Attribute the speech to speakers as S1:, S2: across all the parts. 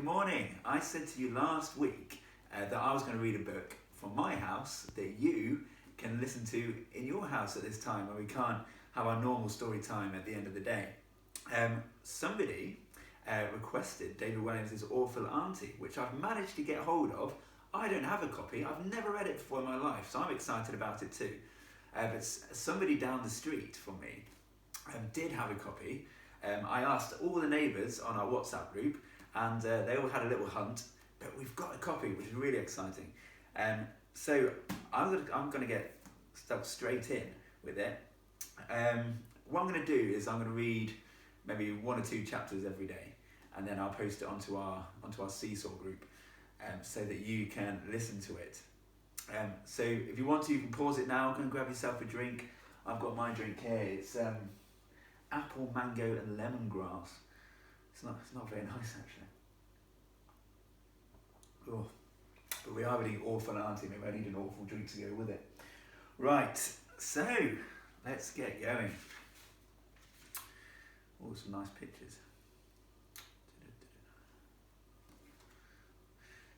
S1: good morning. I said to you last week that I was going to read a book from my house that you can listen to in your house at this time when we can't have our normal story time at the end of the day. Somebody requested David Walliams' Awful Auntie, which I've managed to get hold of. I don't have a copy. I've never read it before in my life, so I'm excited about it too. But somebody down the street from me did have a copy. I asked all the neighbours on our WhatsApp group, and they all had a little hunt, but we've got a copy, which is really exciting. So I'm gonna get stuck straight in with it. What I'm gonna do is I'm gonna read maybe 1 or 2 chapters every day, and then I'll post it onto our Seesaw group, so that you can listen to it. So if you want to, you can pause it now. Go and grab yourself a drink. I've got my drink here. It's apple, mango, and lemongrass. It's not very nice actually. Oh, but we are reading Awful Auntie. Maybe I need an awful drink to go with it. Right, so let's get going. Oh, some nice pictures.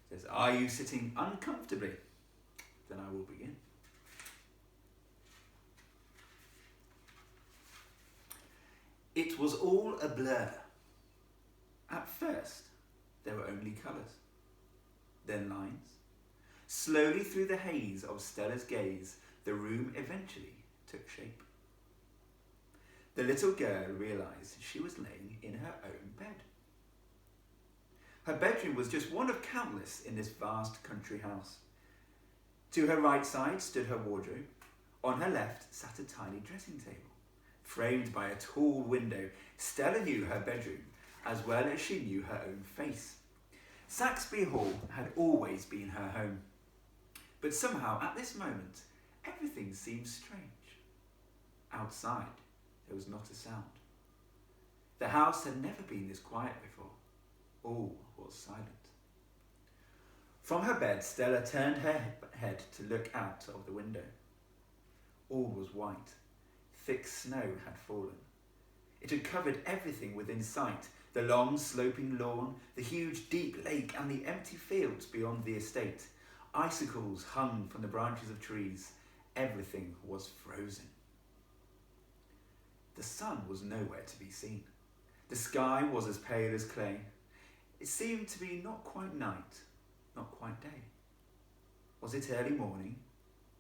S1: It says, are you sitting uncomfortably? Then I will begin. It was all a blur. At first, there were only colours, then lines. Slowly through the haze of Stella's gaze, the room eventually took shape. The little girl realised she was laying in her own bed. Her bedroom was just one of countless in this vast country house. To her right side stood her wardrobe. On her left sat a tiny dressing table. Framed by a tall window, Stella knew her bedroom as well as she knew her own face. Saxby Hall had always been her home. But somehow, at this moment, everything seemed strange. Outside, there was not a sound. The house had never been this quiet before. All was silent. From her bed, Stella turned her head to look out of the window. All was white. Thick snow had fallen. It had covered everything within sight, the long sloping lawn, the huge deep lake and the empty fields beyond the estate. Icicles hung from the branches of trees. Everything was frozen. The sun was nowhere to be seen. The sky was as pale as clay. It seemed to be not quite night, not quite day. Was it early morning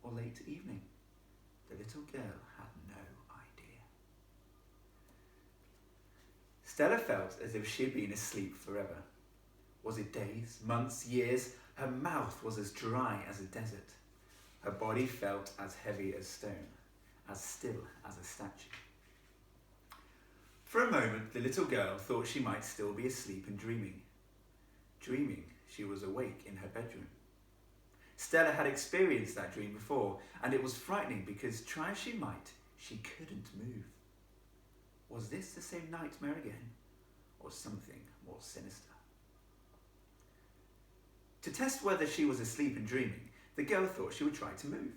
S1: or late evening? The little girl had no idea. Stella felt as if she had been asleep forever. Was it days, months, years? Her mouth was as dry as a desert. Her body felt as heavy as stone, as still as a statue. For a moment, the little girl thought she might still be asleep and dreaming. Dreaming she was awake in her bedroom. Stella had experienced that dream before, and it was frightening because, try as she might, she couldn't move. Was this the same nightmare again, or something more sinister? To test whether she was asleep and dreaming, the girl thought she would try to move.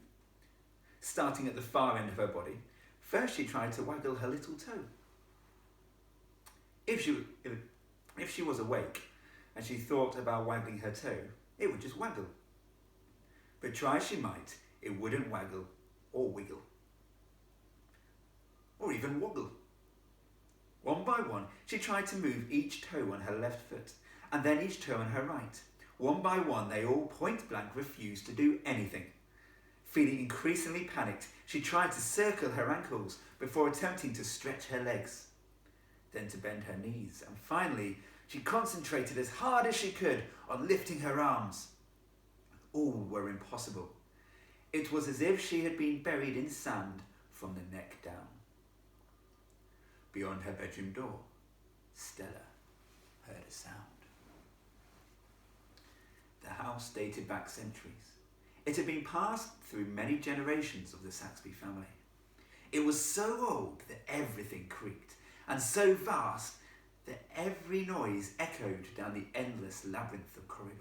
S1: Starting at the far end of her body, first she tried to waggle her little toe. If she was awake and she thought about waggling her toe, it would just waggle. But try as she might, it wouldn't waggle or wiggle. Or even woggle. One by one, she tried to move each toe on her left foot, and then each toe on her right. One by one, they all point blank refused to do anything. Feeling increasingly panicked, she tried to circle her ankles before attempting to stretch her legs, then to bend her knees, and finally, she concentrated as hard as she could on lifting her arms. All were impossible. It was as if she had been buried in sand from the neck down. Beyond her bedroom door, Stella heard a sound. The house dated back centuries. It had been passed through many generations of the Saxby family. It was so old that everything creaked, and so vast that every noise echoed down the endless labyrinth of corridors.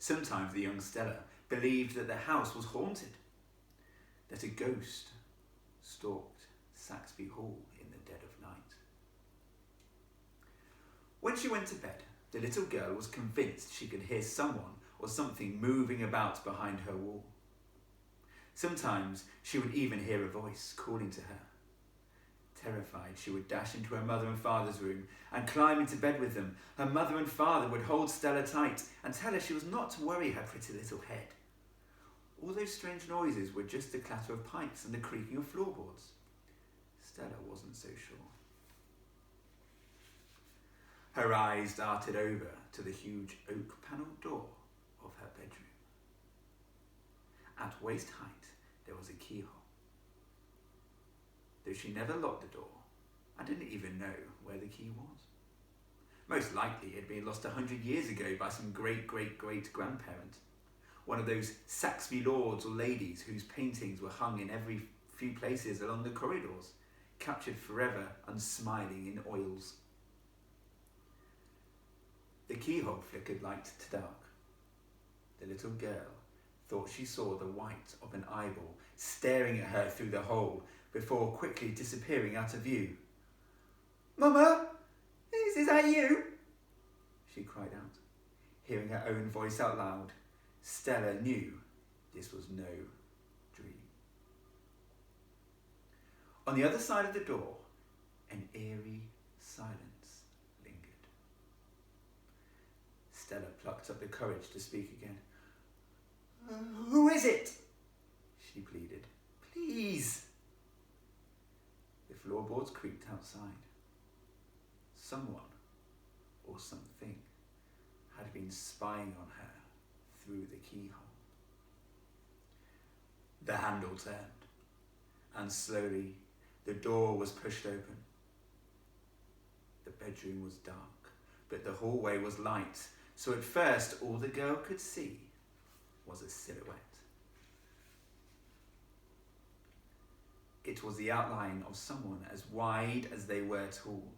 S1: Sometimes the young Stella believed that the house was haunted, that a ghost stalked Saxby Hall in the dead of night. When she went to bed, the little girl was convinced she could hear someone or something moving about behind her wall. Sometimes she would even hear a voice calling to her. Terrified, she would dash into her mother and father's room and climb into bed with them. Her mother and father would hold Stella tight and tell her she was not to worry her pretty little head. All those strange noises were just the clatter of pipes and the creaking of floorboards. Stella wasn't so sure. Her eyes darted over to the huge oak-panelled door of her bedroom. At waist height, there was a keyhole. Though she never locked the door, I didn't even know where the key was. Most likely it had been lost 100 years ago by some great-great-great-grandparent, one of those Saxby lords or ladies whose paintings were hung in every few places along the corridors, captured forever unsmiling in oils. The keyhole flickered light to dark. The little girl thought she saw the white of an eyeball staring at her through the hole before quickly disappearing out of view. "Mama, is that you?" she cried out, hearing her own voice out loud. Stella knew this was no dream. On the other side of the door, an eerie silence lingered. Stella plucked up the courage to speak again. "Who is it?" she pleaded. "Please." The floorboards creaked outside. Someone or something had been spying on her through the keyhole. The handle turned, and slowly the door was pushed open. The bedroom was dark, but the hallway was light, so at first all the girl could see was a silhouette. It was the outline of someone as wide as they were tall.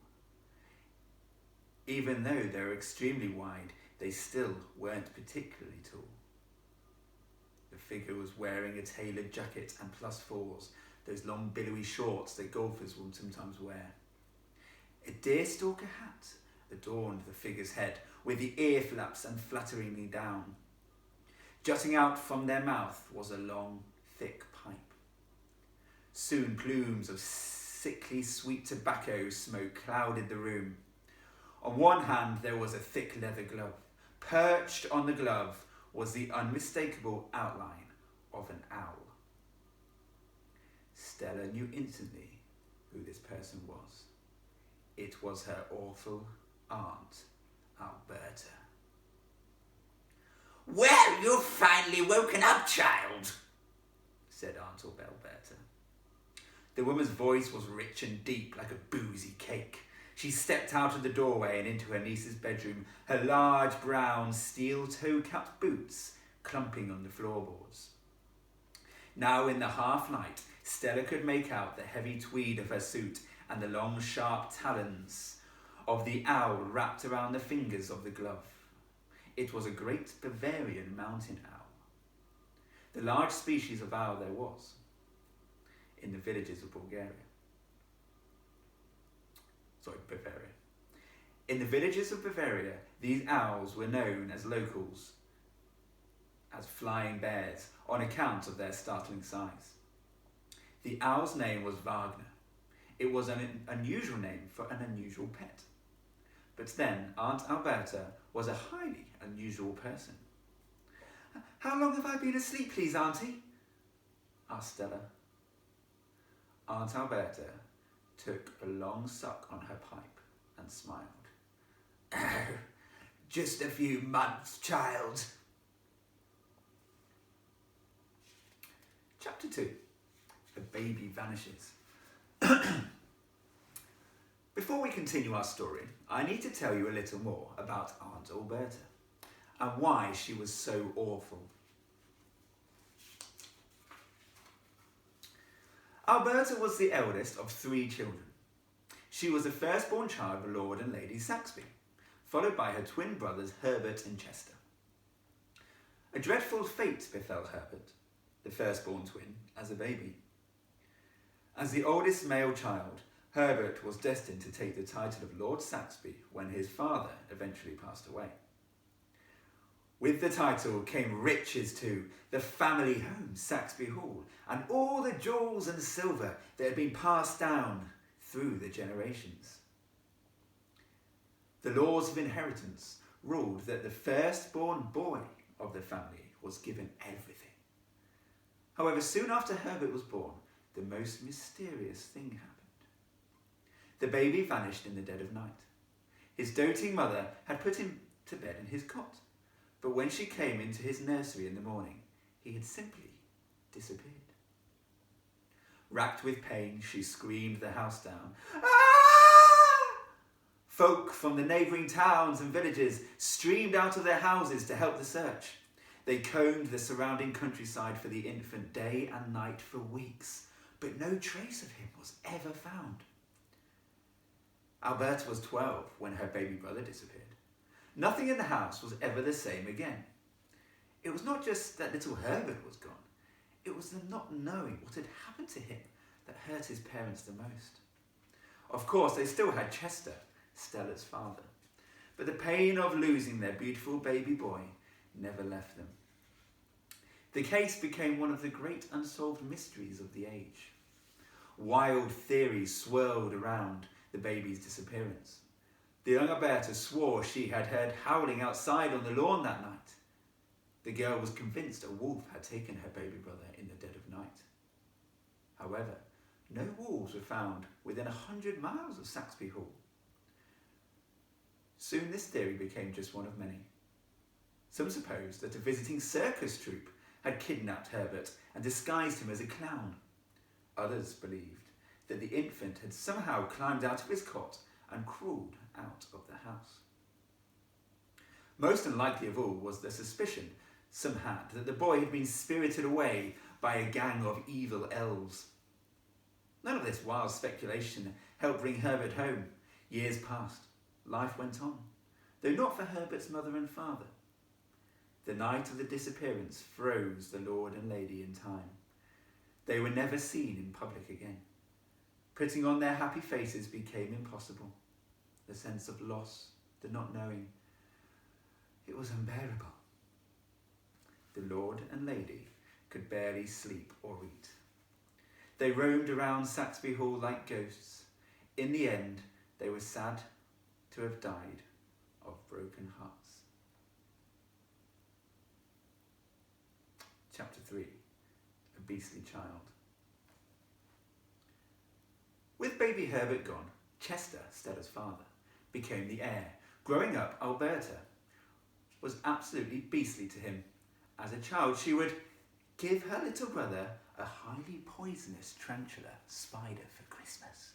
S1: Even though they were extremely wide, they still weren't particularly tall. The figure was wearing a tailored jacket and +4s, those long billowy shorts that golfers will sometimes wear. A deerstalker hat adorned the figure's head, with the ear flaps and flatteringly down. Jutting out from their mouth was a long, thick pipe. Soon plumes of sickly sweet tobacco smoke clouded the room. On one hand there was a thick leather glove. Perched on the glove was the unmistakable outline of an owl. Stella knew instantly who this person was. It was her awful aunt, Alberta. "Well, you've finally woken up, child," said Aunt Alberta. The woman's voice was rich and deep like a boozy cake. She stepped out of the doorway and into her niece's bedroom, her large brown steel toe-capped boots clumping on the floorboards. Now in the half-light, Stella could make out the heavy tweed of her suit and the long sharp talons of the owl wrapped around the fingers of the glove. It was a great Bavarian mountain owl. The large species of owl there was in the villages of Bavaria. In the villages of Bavaria, these owls were known as locals, as flying bears, on account of their startling size. The owl's name was Wagner. It was an unusual name for an unusual pet. But then Aunt Alberta was a highly unusual person. "How long have I been asleep, please, Auntie?" asked Stella. Aunt Alberta took a long suck on her pipe and smiled. "Just a few months, child." Chapter 2. The Baby Vanishes. Before we continue our story, I need to tell you a little more about Aunt Alberta and why she was so awful. Alberta was the eldest of 3 children. She was the firstborn child of Lord and Lady Saxby, followed by her twin brothers Herbert and Chester. A dreadful fate befell Herbert, the firstborn twin, as a baby. As the oldest male child, Herbert was destined to take the title of Lord Saxby when his father eventually passed away. With the title came riches too, the family home, Saxby Hall, and all the jewels and silver that had been passed down through the generations. The laws of inheritance ruled that the firstborn boy of the family was given everything. However, soon after Herbert was born, the most mysterious thing happened. The baby vanished in the dead of night. His doting mother had put him to bed in his cot, but when she came into his nursery in the morning, he had simply disappeared. Racked with pain, she screamed the house down. Ah! Folk from the neighbouring towns and villages streamed out of their houses to help the search. They combed the surrounding countryside for the infant day and night for weeks, but no trace of him was ever found. Alberta was 12 when her baby brother disappeared. Nothing in the house was ever the same again. It was not just that little Herbert was gone, it was the not knowing what had happened to him that hurt his parents the most. Of course, they still had Chester, Stella's father, but the pain of losing their beautiful baby boy never left them. The case became one of the great unsolved mysteries of the age. Wild theories swirled around the baby's disappearance. The young Alberta swore she had heard howling outside on the lawn that night. The girl was convinced a wolf had taken her baby brother in the dead of night. However, no wolves were found within 100 miles of Saxby Hall. Soon this theory became just one of many. Some supposed that a visiting circus troupe had kidnapped Herbert and disguised him as a clown. Others believed that the infant had somehow climbed out of his cot and crawled out of the house. Most unlikely of all was the suspicion some had that the boy had been spirited away by a gang of evil elves. None of this wild speculation helped bring Herbert home. Years passed. Life went on, though not for Herbert's mother and father. The night of the disappearance froze the Lord and Lady in time. They were never seen in public again. Putting on their happy faces became impossible. The sense of loss, the not knowing, it was unbearable. The Lord and Lady could barely sleep or eat. They roamed around Saxby Hall like ghosts. In the end, they were sad to have died of broken hearts. Chapter 3, A Beastly Child. With baby Herbert gone, Chester, Stella's father, became the heir. Growing up, Alberta was absolutely beastly to him. As a child, she would give her little brother a highly poisonous tarantula spider for Christmas.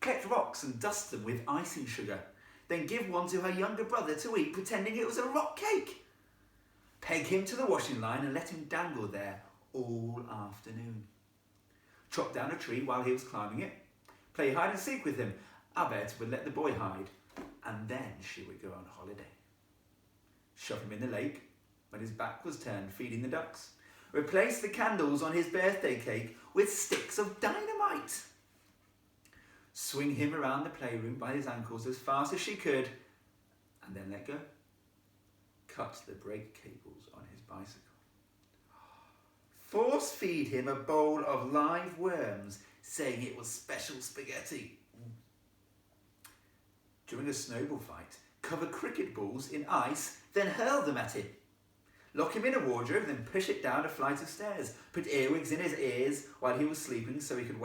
S1: Collect rocks and dust them with icing sugar, then give one to her younger brother to eat, pretending it was a rock cake. Peg him to the washing line and let him dangle there all afternoon. Chop down a tree while he was climbing it. Play hide and seek with him. Alberta would let the boy hide, and then she would go on holiday. Shove him in the lake when his back was turned, feeding the ducks. Replace the candles on his birthday cake with sticks of dynamite. Swing him around the playroom by his ankles as fast as she could, and then let go. Cut the brake cables on his bicycle. Force feed him a bowl of live worms, saying it was special spaghetti. During a snowball fight, cover cricket balls in ice, then hurl them at him. Lock him in a wardrobe, then push it down a flight of stairs. Put earwigs in his ears while he was sleeping so he'd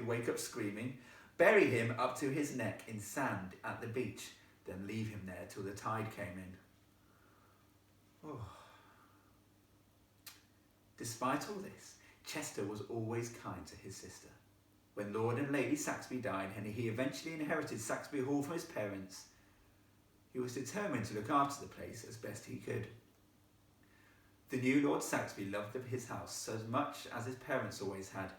S1: wake up screaming. Bury him up to his neck in sand at the beach, then leave him there till the tide came in. Oh. Despite all this, Chester was always kind to his sister. When Lord and Lady Saxby died and he eventually inherited Saxby Hall from his parents, he was determined to look after the place as best he could. The new Lord Saxby loved his house as much as his parents always had,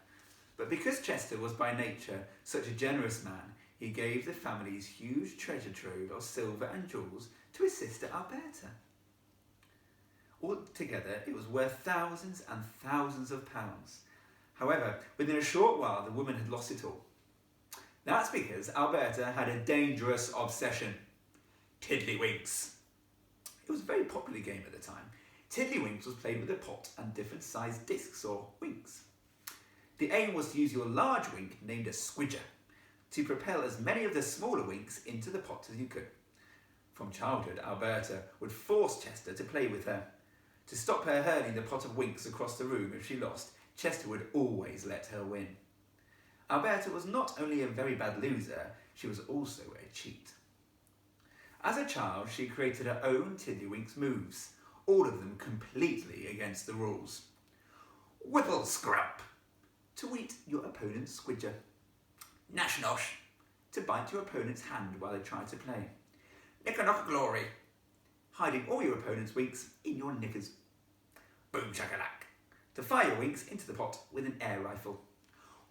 S1: but because Chester was by nature such a generous man, he gave the family's huge treasure trove of silver and jewels to his sister Alberta. Altogether, it was worth thousands and thousands of pounds. However, within a short while, the woman had lost it all. That's because Alberta had a dangerous obsession. Tiddlywinks. It was a very popular game at the time. Tiddlywinks was played with a pot and different sized discs or winks. The aim was to use your large wink, named a squidger, to propel as many of the smaller winks into the pot as you could. From childhood, Alberta would force Chester to play with her. To stop her hurling the pot of winks across the room if she lost, Chester would always let her win. Alberta was not only a very bad loser, she was also a cheat. As a child, she created her own Tiddlywinks moves, all of them completely against the rules. Whipple scrap, to eat your opponent's squidger. Nash nosh, to bite your opponent's hand while they try to play. Knicker-knocker glory, hiding all your opponent's winks in your knickers. Boom shakalak, to fire your winks into the pot with an air rifle.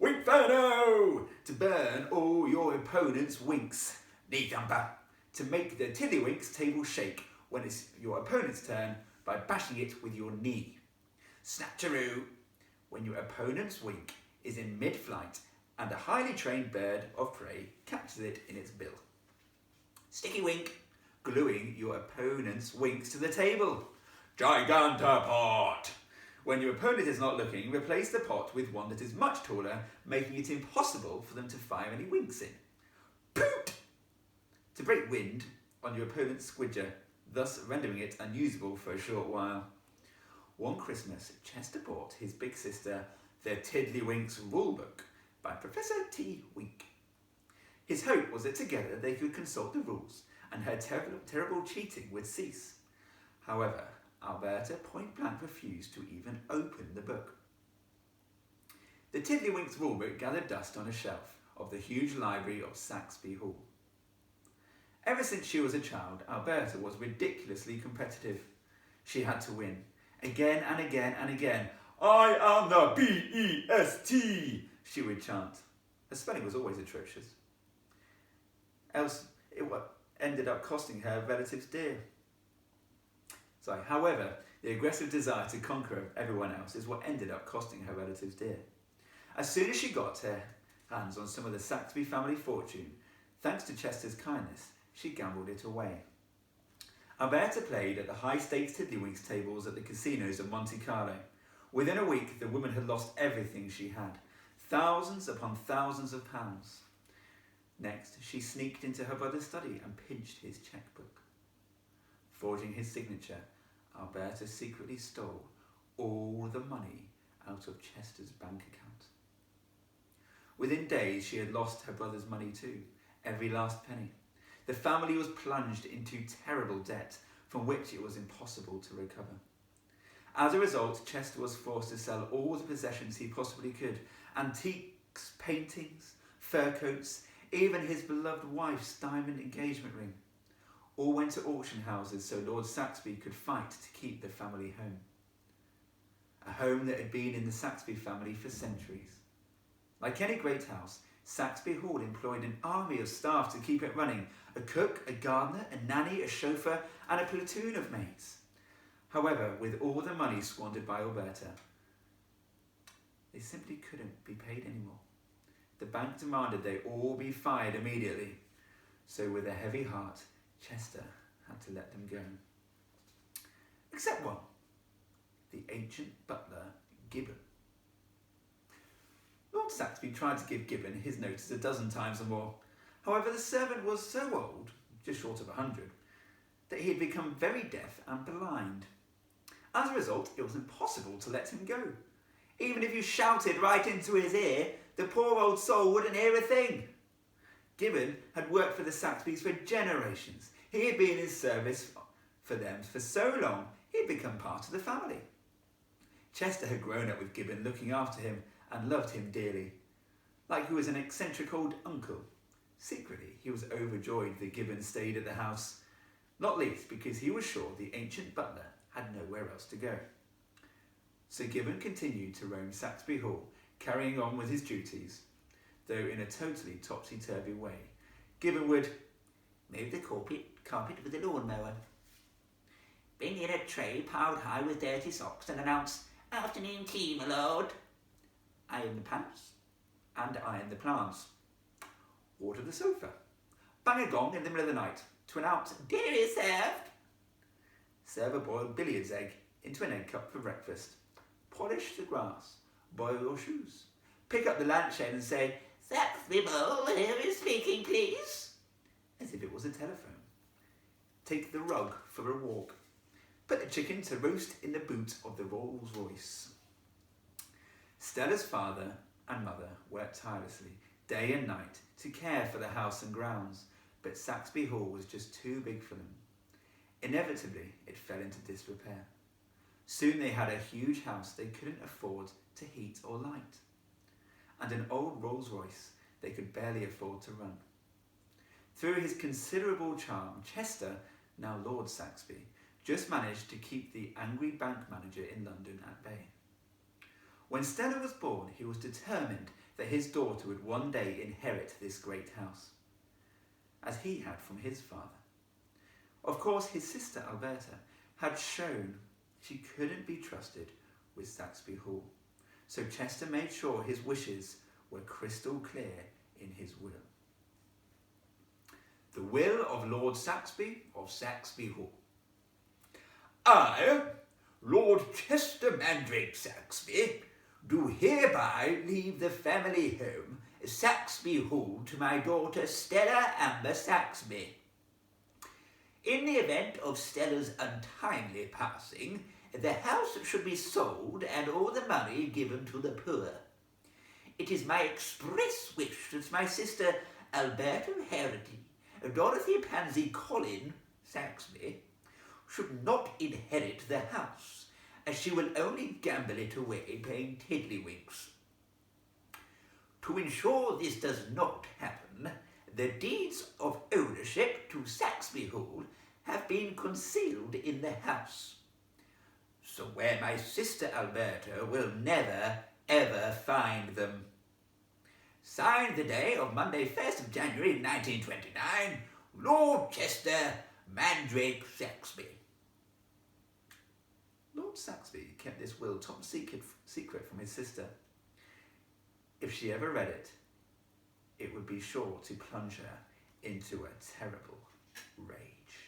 S1: Winkferno, to burn all your opponent's winks. Knee thumper, to make the Tiddlywinks table shake when it's your opponent's turn by bashing it with your knee. Snatcheroo, when your opponent's wink is in mid-flight and a highly trained bird of prey catches it in its bill. Sticky wink, gluing your opponent's winks to the table. Gigantapot, when your opponent is not looking, replace the pot with one that is much taller, making it impossible for them to fire any winks in. Poot, to break wind on your opponent's squidger, thus rendering it unusable for a short while. One Christmas, Chester bought his big sister the Tiddlywinks Rulebook by Professor T. Wink. His hope was that together they could consult the rules and her terrible cheating would cease. However, Alberta point blank refused to even open the book. The Tiddlywinks Rulebook gathered dust on a shelf of the huge library of Saxby Hall. Ever since she was a child, Alberta was ridiculously competitive. She had to win, again and again and again. I am the B-E-S-T, she would chant. Her spelling was always atrocious. Else, it ended up costing her relatives dear. However, the aggressive desire to conquer everyone else is what ended up costing her relatives dear. As soon as she got her hands on some of the Saxby family fortune, thanks to Chester's kindness, she gambled it away. Alberta played at the high-stakes Tiddlywinks tables at the casinos of Monte Carlo. Within a week, the woman had lost everything she had, thousands upon thousands of pounds. Next, she sneaked into her brother's study and pinched his checkbook. Forging his signature, Alberta secretly stole all the money out of Chester's bank account. Within days, she had lost her brother's money too, every last penny. The family was plunged into terrible debt from which it was impossible to recover. As a result, Chester was forced to sell all the possessions he possibly could: antiques, paintings, fur coats, even his beloved wife's diamond engagement ring. All went to auction houses so Lord Saxby could fight to keep the family home. A home that had been in the Saxby family for centuries. Like any great house, Saxby Hall employed an army of staff to keep it running: a cook, a gardener, a nanny, a chauffeur, and a platoon of maids. However, with all the money squandered by Alberta, they simply couldn't be paid anymore. The bank demanded they all be fired immediately. So with a heavy heart, Chester had to let them go. Except one, the ancient butler, Gibbon. Lord Saxby tried to give Gibbon his notice a dozen times or more. However, the servant was so old, just short of 100, that he had become very deaf and blind. As a result, it was impossible to let him go. Even if you shouted right into his ear, the poor old soul wouldn't hear a thing. Gibbon had worked for the Saxbys for generations. He had been in service for them for so long, he had become part of the family. Chester had grown up with Gibbon, looking after him and loved him dearly, like he was an eccentric old uncle. Secretly, he was overjoyed that Gibbon stayed at the house, not least because he was sure the ancient butler had nowhere else to go. So Gibbon continued to roam Saxby Hall, carrying on with his duties, though in a totally topsy-turvy way. Gibbon would move the carpet with a lawnmower, bring in a tray piled high with dirty socks and announce, "Afternoon tea, my lord." Iron the pants and iron the plants. or to the sofa. Bang a gong in the middle of the night to announce dinner is served. Serve a boiled billiard's egg into an egg cup for breakfast. Polish the grass. Boil your shoes. Pick up the lampshade and say, "Saxby Bowl, here is speaking, please," as if it was a telephone. Take the rug for a walk. Put the chicken to roast in the boot of the Rolls Royce. Stella's father and mother worked tirelessly, day and night, to care for the house and grounds, but Saxby Hall was just too big for them. Inevitably, it fell into disrepair. Soon they had a huge house they couldn't afford to heat or light, and an old Rolls Royce they could barely afford to run. Through his considerable charm, Chester, now Lord Saxby, just managed to keep the angry bank manager in London at bay. When Stella was born, he was determined that his daughter would one day inherit this great house, as he had from his father. Of course, his sister Alberta had shown she couldn't be trusted with Saxby Hall, so Chester made sure his wishes were crystal clear in his will. The will of Lord Saxby of Saxby Hall. I, Lord Chester Mandrake Saxby, do hereby leave the family home, Saxby Hall, to my daughter Stella Amber Saxby. In the event of Stella's untimely passing, the house should be sold and all the money given to the poor. It is my express wish that my sister Alberta Harity, Dorothy Pansy Colin Saxby, should not inherit the house, as she will only gamble it away paying tiddlywinks. To ensure this does not happen, the deeds of ownership to Saxby Hall have been concealed in the house, so where my sister Alberta will never, ever find them. Signed the day of Monday, 1st of January 1929, Lord Chester Mandrake Saxby. Lord Saxby kept this will top secret from his sister. If she ever read it, it would be sure to plunge her into a terrible rage.